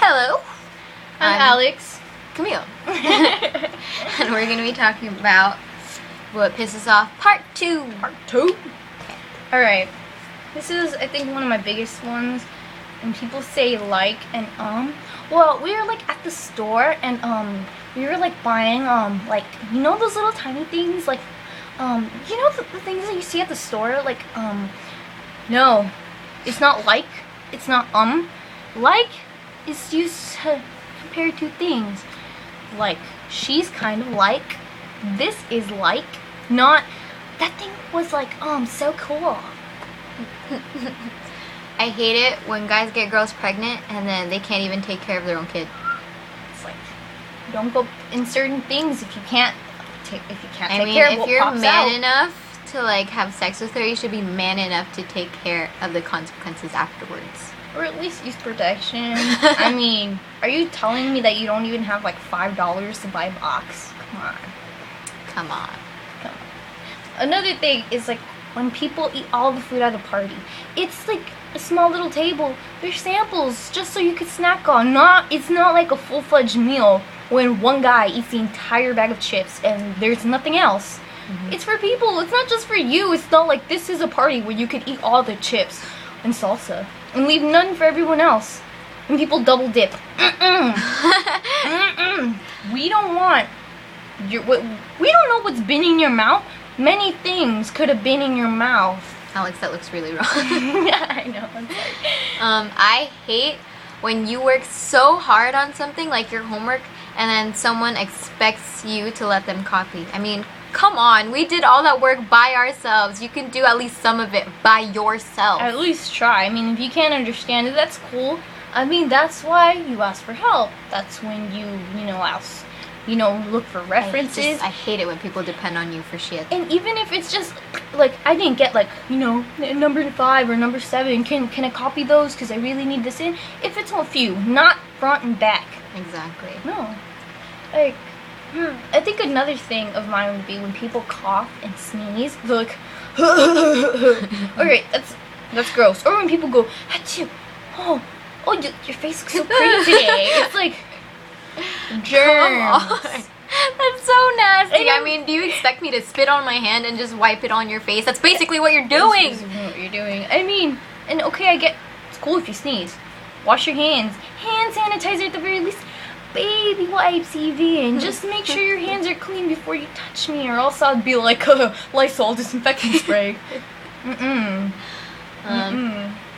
Hello, I'm Alex. Camille, and we're going to be talking about what pisses off part 2. Part 2? Alright, this is, I think, one of my biggest ones. When people say like and well, we were like at the store and we were like buying like, you know those little tiny things, like you know the things that you see at the store, like no, it's not like, it's not like is used to compare two things. Like, she's kind of like, this is like, not, that thing was like so cool. I hate it when guys get girls pregnant and then they can't even take care of their own kid. It's like, don't go in certain things if you can't take care of what pops out. I mean, if you're man enough to like have sex with her, you should be man enough to take care of the consequences afterwards. Or at least use protection. I mean, are you telling me that you don't even have like $5 to buy a box? Come on. Come on. Come on. Another thing is like when people eat all the food at a party. It's like a small little table. There's samples just so you could snack on. It's not like a full-fledged meal when one guy eats the entire bag of chips and there's nothing else. Mm-hmm. It's for people. It's not just for you. It's not like this is a party where you could eat all the chips and salsa and leave none for everyone else. And people double dip. We don't want we don't know what's been in your mouth. Many things could have been in your mouth. Alex, that looks really wrong. Yeah, I know. I'm sorry. I hate when you work so hard on something like your homework and then someone expects you to let them copy. I mean, come on, we did all that work by ourselves. You can do at least some of it by yourself. At least try. I mean, if you can't understand it, that's cool. I mean, that's why you ask for help. That's when you ask, look for references. I hate it when people depend on you for shit. And even if it's just, like, I didn't get, like, number 5 or number 7, can I copy those because I really need this in? If it's a few, not front and back. Exactly. No. Like, I think another thing of mine would be when people cough and sneeze, they're like, alright, that's gross. Or when people go, achoo, oh, your face looks so pretty today. It's like, germs. That's so nasty. I mean, do you expect me to spit on my hand and just wipe it on your face? That's basically what you're doing. That's what you're doing. I mean, and okay, I get, it's cool if you sneeze. Wash your hands. Hand sanitizer at the very least. Baby wipes even. Just make sure your hands are clean before you touch me, or else I'd be like Lysol disinfectant spray.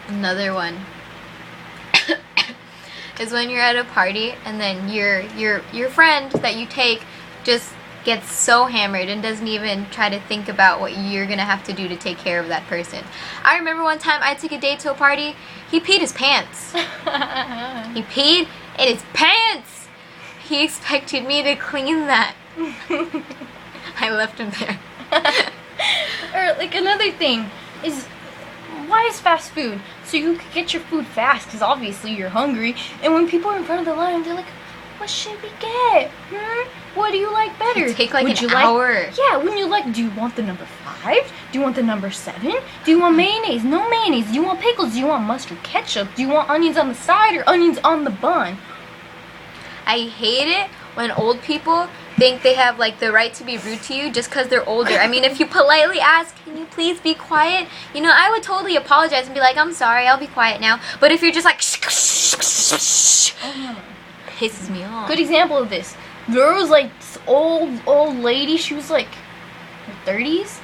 Another one is when you're at a party and then your friend that you take just gets so hammered and doesn't even try to think about what you're gonna have to do to take care of that person. I remember one time I took a date to a party. He peed his pants. He peed in his pants. He expected me to clean that. I left him there. Or like another thing is, why is fast food? So you can get your food fast because obviously you're hungry. And when people are in front of the line, they're like, what should we get? What do you like better? It'd take like an hour. Yeah, when you like, do you want the number 5? Do you want the number 7? Do you want mayonnaise? No mayonnaise. Do you want pickles? Do you want mustard ketchup? Do you want onions on the side or onions on the bun? I hate it when old people think they have like the right to be rude to you just because they're older. I mean, if you politely ask, can you please be quiet? I would totally apologize and be like, I'm sorry, I'll be quiet now. But if you're just like, pisses me off. Good example of this. There was like this old lady. She was like her 30s.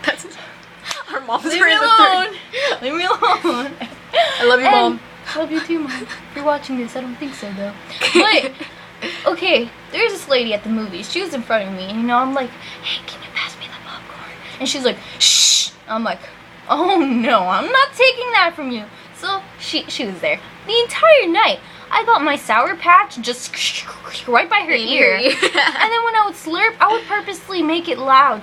That's our mom's Leave me alone. Leave me alone. I love you, Mom. Love you too, Mom. If you're watching this, I don't think so though. But okay, there's this lady at the movies. She was in front of me, and I'm like, hey, can you pass me the popcorn? And she's like, shh. I'm like, oh no, I'm not taking that from you. So she was there the entire night. I got my Sour Patch just right by her ear. And then when I would slurp, I would purposely make it loud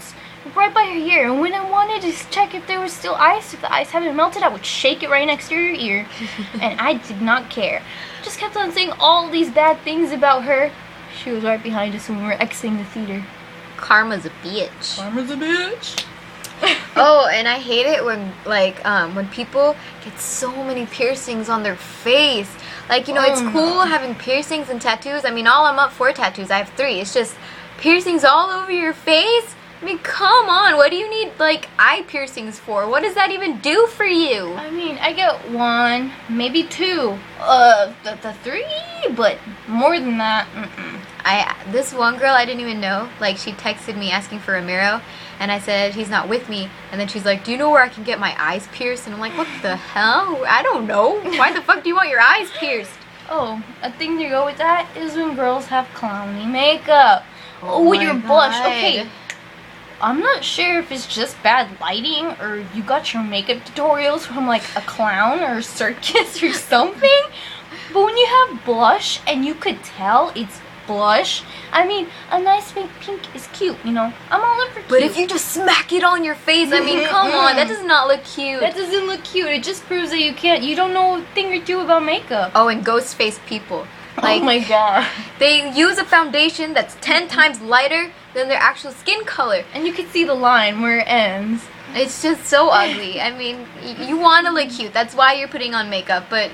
right by her ear. And when I wanted to check if there was still ice, if the ice hadn't melted, I would shake it right next to her ear. And I did not care. Just kept on saying all these bad things about her. She was right behind us when we were exiting the theater. Karma's a bitch. Karma's a bitch. Oh, and I hate it when when people get so many piercings on their face. Like, it's cool having piercings and tattoos. I mean, all I'm up for tattoos. I have 3. It's just piercings all over your face. I mean, come on. What do you need, eye piercings for? What does that even do for you? I mean, I get 1, maybe 2, the 3, but more than that, This one girl I didn't even know, she texted me asking for a Ramiro, and I said he's not with me, and then she's like, do you know where I can get my eyes pierced? And I'm like, what the hell? I don't know. Why the fuck do you want your eyes pierced? Oh, a thing to go with that is when girls have clowny makeup. Oh, with your blush. Okay. I'm not sure if it's just bad lighting or you got your makeup tutorials from a clown or a circus or something. But when you have blush and you could tell it's blush, I mean, a nice big pink is cute, I'm all in for cute. But if you just smack it on your face, I mean, come on, that does not look cute. That doesn't look cute. It just proves that you don't know a thing or two about makeup. Oh, and ghost face people. Oh my god. They use a foundation that's 10 times lighter than their actual skin color. And you can see the line where it ends. It's just so ugly. I mean, you want to look cute. That's why you're putting on makeup, but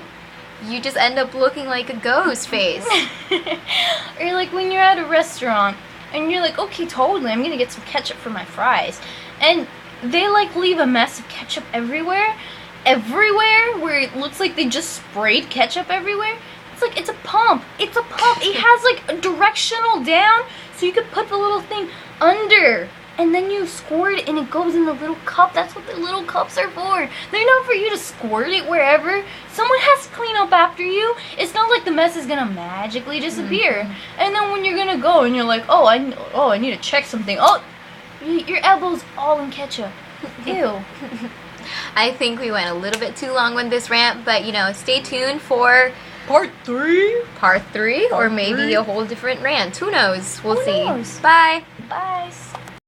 you just end up looking like a ghost face. Or when you're at a restaurant and you're like, okay, totally, I'm gonna get some ketchup for my fries. And they leave a mess of ketchup everywhere, where it looks like they just sprayed ketchup everywhere. It's a pump. It's a pump. It has a directional down, so you could put the little thing under. And then you squirt it and it goes in the little cup. That's what the little cups are for. They're not for you to squirt it wherever. Someone has to clean up after you. It's not like the mess is gonna magically disappear. And then when you're gonna go and you're like, I need to check something. Oh, your elbow's all in ketchup. Ew. I think we went a little bit too long with this rant, but stay tuned for Part 3? Or maybe a whole different rant. Who knows? We'll see. Knows? Bye. Bye.